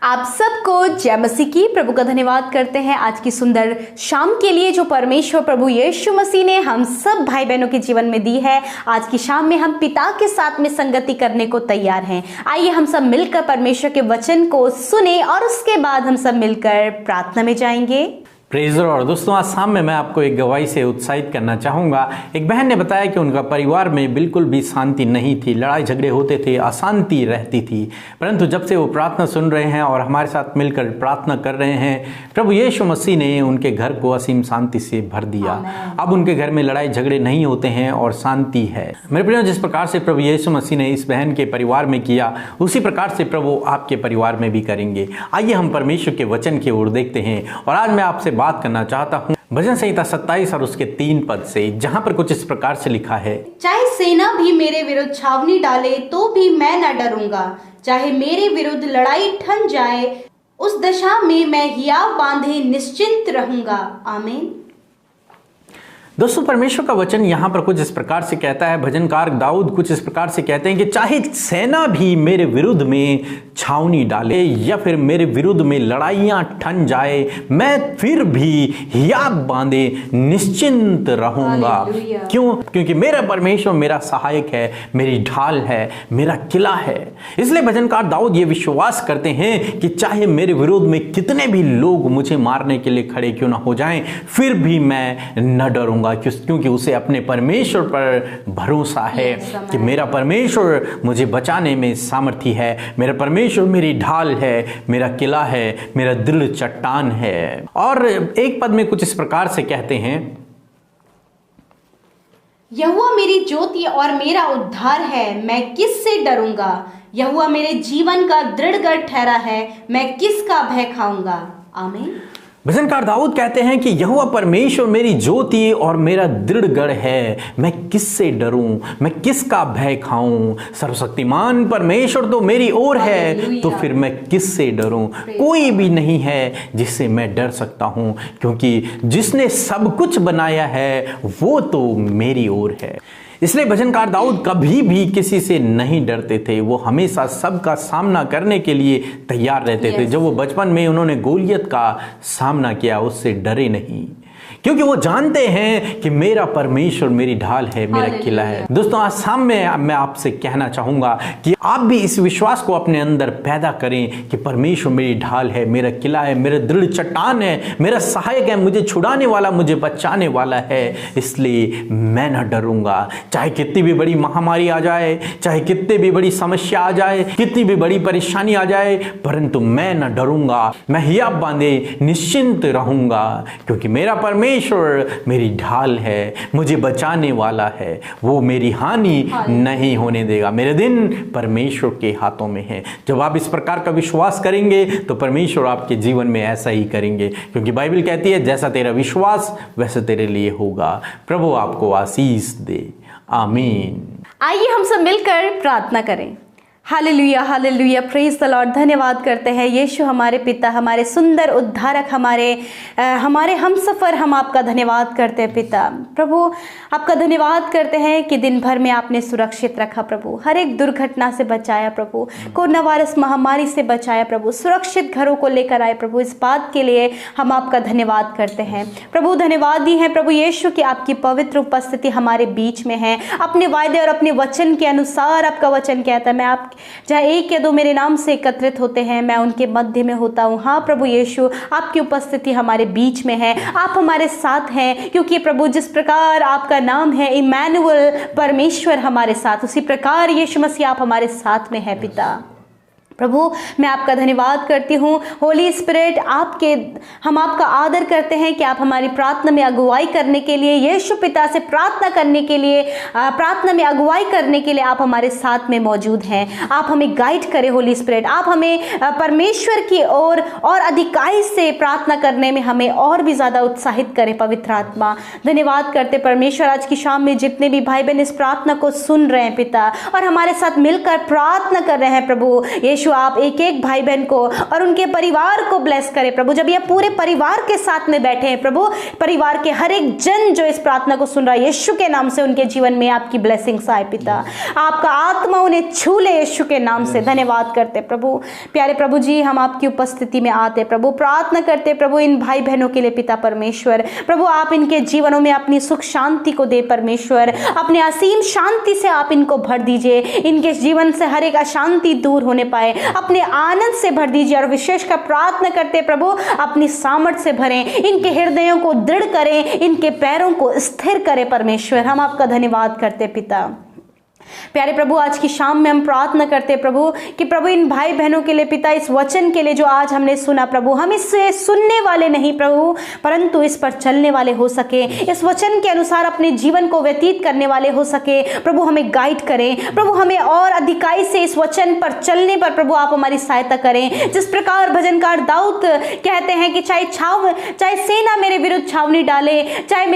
आप सबको जय मसीह की। प्रभु का धन्यवाद करते हैं आज की सुंदर शाम के लिए जो परमेश्वर प्रभु यीशु मसीह ने हम सब भाई बहनों के जीवन में दी है। आज की शाम में हम पिता के साथ में संगति करने को तैयार हैं। आइए हम सब मिलकर परमेश्वर के वचन को सुने और उसके बाद हम सब मिलकर प्रार्थना में जाएंगे। Praise the Lord. दोस्तों, आज शाम में मैं आपको एक गवाही से उत्साहित करना चाहूँगा। एक बहन ने बताया कि उनका परिवार में बिल्कुल भी शांति नहीं थी, लड़ाई झगड़े होते थे, अशांति रहती थी। परंतु जब से वो प्रार्थना सुन रहे हैं और हमारे साथ मिलकर प्रार्थना कर रहे हैं, प्रभु यीशु मसीह ने उनके घर को असीम शांति से भर दिया। अब उनके घर में लड़ाई झगड़े नहीं होते हैं और शांति है। मेरे प्रियो, जिस प्रकार से प्रभु यीशु मसीह ने इस बहन के परिवार में किया, उसी प्रकार से प्रभु आपके परिवार में भी करेंगे। आइए हम परमेश्वर के वचन की ओर देखते हैं। और आज मैं आपसे बात करना चाहता हूँ भजन संहिता 27 और उसके 3 पद से, जहां पर कुछ इस प्रकार से लिखा है। चाहे सेना भी मेरे विरुद्ध छावनी डाले तो भी मैं न डरूंगा, चाहे मेरे विरुद्ध लड़ाई ठन जाए, उस दशा में मैं हियाव बांधे निश्चिंत रहूंगा। आमीन। दोस्तों, परमेश्वर का वचन यहाँ पर कुछ इस प्रकार से कहता है। भजनकार दाऊद कुछ इस प्रकार से कहते हैं कि चाहे सेना भी मेरे विरुद्ध में छावनी डाले या फिर मेरे विरुद्ध में लड़ाइयाँ ठन जाए, मैं फिर भी हियाव बांधे निश्चिंत रहूंगा। क्यों? क्योंकि मेरा परमेश्वर मेरा सहायक है, मेरी ढाल है, मेरा किला है। इसलिए भजनकार दाऊद ये विश्वास करते हैं कि चाहे मेरे विरोध में कितने भी लोग मुझे मारने के लिए खड़े क्यों ना हो जाएं, फिर भी मैं न डरूंगा, क्योंकि उसे अपने परमेश्वर पर भरोसा है कि मेरा परमेश्वर मुझे बचाने में सामर्थी है, मेरा परमेश्वर मेरी ढाल है, मेरा किला है, मेरा दृढ़ चट्टान है। और एक पद में कुछ इस प्रकार से कहते हैं, यहोवा मेरी ज्योति और मेरा उद्धार है, मैं किससे डरूंगा। यहोवा मेरे जीवन का दृढ़ गढ़ ठहरा है, मैं किसका भय खाऊंगा। आमीन। भजनकार दाऊद कहते हैं कि यहोवा परमेश्वर मेरी ज्योति और मेरा दृढ़ गढ़ है, मैं किससे डरूं, मैं किसका भय खाऊं। सर्वशक्तिमान परमेश्वर तो मेरी ओर है, तो फिर मैं किससे डरूं। कोई भी नहीं है जिससे मैं डर सकता हूं, क्योंकि जिसने सब कुछ बनाया है वो तो मेरी ओर है। इसलिए भजनकार दाऊद कभी भी किसी से नहीं डरते थे। वो हमेशा सबका सामना करने के लिए तैयार रहते थे। जब वो बचपन में उन्होंने गोलियत का सामना किया, उससे डरे नहीं, क्योंकि वो जानते हैं कि मेरा परमेश्वर मेरी ढाल है, मेरा किला है। दोस्तों, आज शाम में मैं आपसे कहना चाहूंगा कि आप भी इस विश्वास को अपने अंदर पैदा करें कि परमेश्वर मेरी ढाल है, मेरा किला है, मेरा दृढ़ चट्टान है, मेरा सहायक है, मुझे छुड़ाने वाला, मुझे बचाने वाला है। इसलिए मैं न डरूंगा। चाहे कितनी भी बड़ी महामारी आ जाए, चाहे कितनी भी बड़ी समस्या आ जाए, कितनी भी बड़ी परेशानी आ जाए, परंतु मैं न डरूंगा। मैं हियाव बांधे निश्चिंत रहूंगा, क्योंकि मेरा परमेश्वर मेरी ढाल है, मुझे बचाने वाला है, वो मेरी हानि नहीं होने देगा। मेरे दिन परमेश्वर के हाथों में है। जब आप इस प्रकार का विश्वास करेंगे तो परमेश्वर आपके जीवन में ऐसा ही करेंगे, क्योंकि बाइबल कहती है जैसा तेरा विश्वास वैसा तेरे लिए होगा। प्रभु आपको आशीष दे। आमीन। आइए हम सब मिलकर प्रार्थना करें। Hallelujah, hallelujah, praise the Lord. धन्यवाद करते हैं यीशु हमारे पिता, हमारे सुंदर उद्धारक, हमारे हमसफर, हम आपका धन्यवाद करते हैं पिता। प्रभु आपका धन्यवाद करते हैं कि दिन भर में आपने सुरक्षित रखा प्रभु, हर एक दुर्घटना से बचाया प्रभु, कोरोना वायरस महामारी से बचाया प्रभु, सुरक्षित घरों को लेकर आए प्रभु। इस बात के लिए हम आपका धन्यवाद करते हैं प्रभु। धन्यवाद दी है प्रभु यीशु कि आपकी पवित्र उपस्थिति हमारे बीच में है। अपने वायदे और अपने वचन के अनुसार आपका वचन कहता है, मैं आप जहाँ एक या दो मेरे नाम से एकत्रित होते हैं, मैं उनके मध्य में होता हूँ। हाँ प्रभु यीशु, आपकी उपस्थिति हमारे बीच में है, आप हमारे साथ हैं, क्योंकि प्रभु जिस प्रकार आपका नाम है इमैनुअल, परमेश्वर हमारे साथ, उसी प्रकार यीशु मसीह आप हमारे साथ में है पिता। प्रभु मैं आपका धन्यवाद करती हूँ। होली स्पिरिट, हम आपका आदर करते हैं कि आप हमारी प्रार्थना में अगुवाई करने के लिए, यीशु पिता से प्रार्थना करने के लिए, प्रार्थना में अगुवाई करने के लिए आप हमारे साथ में मौजूद हैं। आप हमें गाइड करें होली स्पिरिट, आप हमें परमेश्वर की ओर और अधिकाई से प्रार्थना करने में हमें और भी ज़्यादा उत्साहित करें पवित्र आत्मा। धन्यवाद करते परमेश्वर, आज की शाम में जितने भी भाई बहन इस प्रार्थना को सुन रहे हैं पिता और हमारे साथ मिलकर प्रार्थना कर रहे हैं प्रभु यीशु यीशु आप एक एक भाई बहन को और उनके परिवार को ब्लेस करें प्रभु। जब ये पूरे परिवार के साथ में बैठे हैं प्रभु, परिवार के हर एक जन जो इस प्रार्थना को सुन रहा है, यीशु के नाम से उनके जीवन में आपकी ब्लेसिंग्स आए पिता, आपका आत्मा उन्हें छू ले यीशु के नाम से। धन्यवाद करते प्रभु। प्यारे प्रभु जी, हम आपकी उपस्थिति में आते प्रभु, प्रार्थना करते प्रभु इन भाई बहनों के लिए पिता परमेश्वर। प्रभु आप इनके जीवनों में अपनी सुख शांति को दे परमेश्वर, अपने असीम शांति से आप इनको भर दीजिए, इनके जीवन से हर एक अशांति दूर होने पाए, अपने आनंद से भर दीजिए। और विशेषकर प्रार्थना करते प्रभु अपनी सामर्थ्य से भरें, इनके हृदयों को दृढ़ करें, इनके पैरों को स्थिर करें परमेश्वर। हम आपका धन्यवाद करते पिता। प्यारे प्रभु आज की शाम में हम प्रार्थना करते हैं प्रभु कि प्रभु इन भाई बहनों के लिए पिता, इस वचन के लिए जो आज हमने सुना प्रभु, हम इससे सुनने वाले नहीं प्रभु, परंतु इस पर चलने वाले हो सके, इस वचन के अनुसार अपने जीवन को व्यतीत करने वाले हो सके। प्रभु हमें गाइड करें प्रभु, हमें और अधिकाई से इस वचन पर चलने पर प्रभु आप हमारी सहायता करें। जिस प्रकार भजनकार दाऊद कहते हैं कि चाहे सेना मेरे विरुद्ध छावनी डाले, चाहे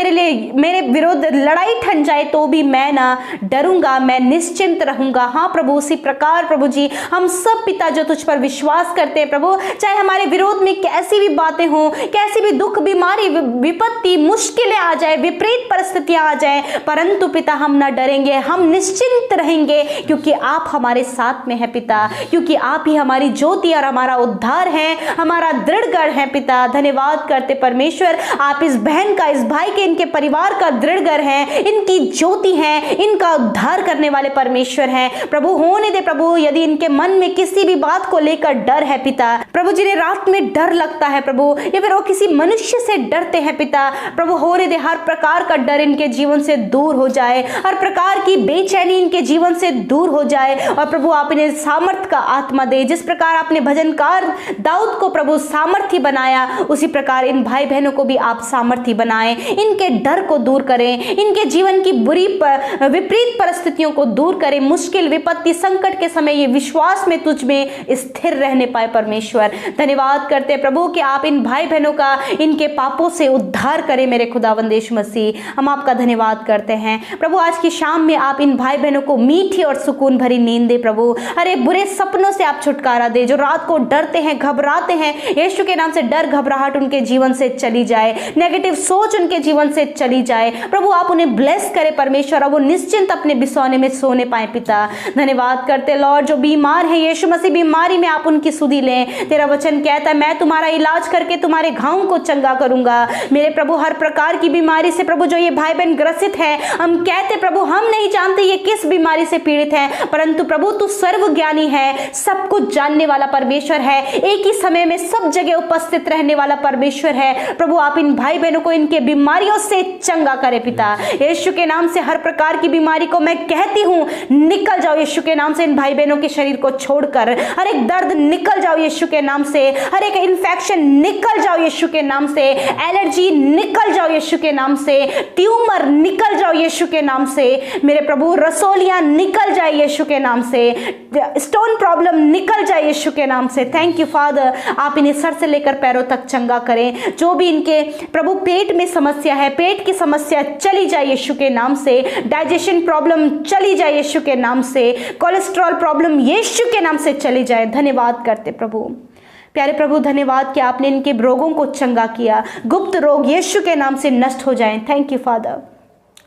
मेरे विरुद्ध लड़ाई ठन जाए, तो भी मैं ना डरूंगा, मैं निश्चिंत रहूंगा। हाँ प्रभु, उसी प्रकार प्रभु जी हम सब पिता जो तुझ पर विश्वास करते हैं प्रभु, चाहे हमारे विरोध में कैसी भी बातें हों, कैसी भी दुख, बीमारी, विपत्ति, मुश्किलें आ जाए, विपरीत परिस्थितियां आ जाए, परंतु पिता हम ना डरेंगे, हम निश्चिंत रहेंगे, क्योंकि आप हमारे साथ में है पिता, क्योंकि आप ही हमारी ज्योति और हमारा उद्धार है, हमारा दृढ़ गढ़ है पिता। धन्यवाद करते परमेश्वर, आप इस बहन का, इस भाई के, इनके परिवार का दृढ़ गढ़ है, इनकी ज्योति है, इनका उद्धार करने वाले परमेश्वर हैं प्रभु। होने दे प्रभु, यदि इनके मन में किसी भी बात को लेकर डर है पिता, प्रभु जिन्हें रात में डर लगता है प्रभु, या फिर वो किसी मनुष्य से डरते हैं पिता, प्रभु होने दे हर प्रकार का डर इनके जीवन से दूर हो जाए, हर प्रकार की बेचैनी इनके जीवन से दूर हो जाए, और प्रभु आप इन्हें सामर्थ का आत्मा दे। जिस प्रकार आपने भजनकार दाऊद को प्रभु सामर्थी बनाया, उसी प्रकार इन भाई बहनों को भी आप सामर्थी बनाएं, इनके डर को दूर करें, इनके जीवन की बुरी विपरीत परिस्थितियों को दूर करें, मुश्किल, विपत्ति, संकट के समय ये विश्वास में तुझ में स्थिर रहने पाए परमेश्वर। धन्यवाद करते प्रभु कि आप इन भाई बहनों का इनके पापों से उद्धार करें मेरे खुदावंद यीशु मसीह। हम आपका धन्यवाद करते हैं प्रभु, आज की शाम में आप इन भाई बहनों को मीठी और सुकून भरी नींद दे प्रभु। अरे बुरे सपनों से आप छुटकारा दे, जो रात को डरते हैं, घबराते हैं, यीशु के नाम से डर घबराहट उनके जीवन से चली जाए, नेगेटिव सोच उनके जीवन से चली जाए प्रभु। आप उन्हें ब्लेस करें परमेश्वर, और वो निश्चिंत अपने बिसौने में सोने पाए पिता। धन्यवाद करते लॉर्ड, जो बीमार है यीशु मसीह बीमारी में आप उनकी सुधि लें। तेरा वचन कहता है मैं तुम्हारा इलाज करके तुम्हारे घावों को चंगा करूंगा। मेरे प्रभु हर प्रकार की बीमारी से प्रभु जो ये भाई बहन ग्रसित है, हम कहते प्रभु हम नहीं जानते ये किस बीमारी से पीड़ित है, परंतु प्रभु तू सर्वज्ञानी है, सब कुछ जानने वाला परमेश्वर है, एक ही समय में सब जगह उपस्थित रहने वाला परमेश्वर है। प्रभु आप इन भाई बहनों को इनके बीमारियों से चंगा करे पिता। यीशु के नाम से हर प्रकार की बीमारी को मैं कहती हूं निकल जाओ यीशु के नाम से, इन भाई बहनों के शरीर को छोड़कर हर एक दर्द निकल जाओ यीशु के नाम से, हर एक इन्फेक्शन निकल जाओ यीशु के नाम से, एलर्जी निकल जाओ यीशु के नाम से, ट्यूमर निकल जाओ यीशु के नाम से मेरे प्रभु, रसोलियां निकल जाए यीशु के नाम से, स्टोन प्रॉब्लम निकल जाए यीशु के नाम से। थैंक यू फादर, आप इन्हें सर से लेकर पैरों तक चंगा करें। जो भी इनके प्रभु पेट में समस्या है, पेट की समस्या चली जाए यीशु के नाम से, डाइजेशन प्रॉब्लम चली जाए यीशु के नाम से, कोलेस्ट्रॉल प्रॉब्लम यीशु के नाम से चली जाए। धन्यवाद करते प्रभु। प्यारे प्रभु धन्यवाद कि आपने इनके रोगों को चंगा किया, गुप्त रोग यीशु के नाम से नष्ट हो जाएं। थैंक यू फादर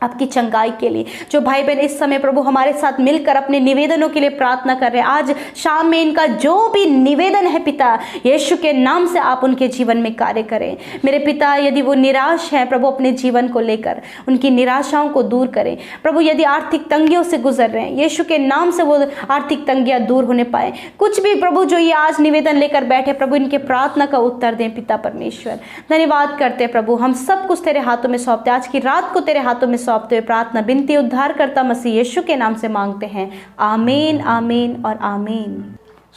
आपकी चंगाई के लिए। जो भाई बहन इस समय प्रभु हमारे साथ मिलकर अपने निवेदनों के लिए प्रार्थना कर रहे हैं, आज शाम में इनका जो भी निवेदन है पिता, यीशु के नाम से आप उनके जीवन में कार्य करें मेरे पिता। यदि वो निराश है प्रभु अपने जीवन को लेकर, उनकी निराशाओं को दूर करें प्रभु। यदि आर्थिक तंगियों से गुजर रहे हैं, यीशु के नाम से वो आर्थिक तंगियां दूर होने पाए। कुछ भी प्रभु जो ये आज निवेदन लेकर बैठे प्रभु, इनके प्रार्थना का उत्तर दें पिता परमेश्वर। धन्यवाद करते प्रभु, हम सब कुछ तेरे हाथों में सौंपते, आज की रात को तेरे हाथों में सौंपते हुए प्रार्थना बिनती उद्धार करता मसीह यीशु के नाम से मांगते हैं। आमीन, आमीन और आमीन।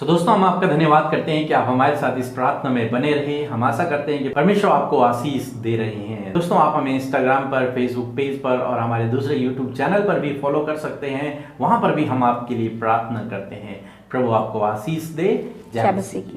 तो दोस्तों हम आपका धन्यवाद करते हैं कि आप हमारे साथ इस प्रार्थना में बने रहे। हम आशा करते हैं कि परमेश्वर आपको आशीष दे रहे हैं। दोस्तों आप हमें इंस्टाग्राम पर, फेसबुक पेज पर और हमारे दूसरे यूट्यूब चैनल पर भी फॉलो कर सकते हैं। वहां पर भी हम आपके लिए प्रार्थना करते हैं। प्रभु आपको आशीष दे। जय मसीह की।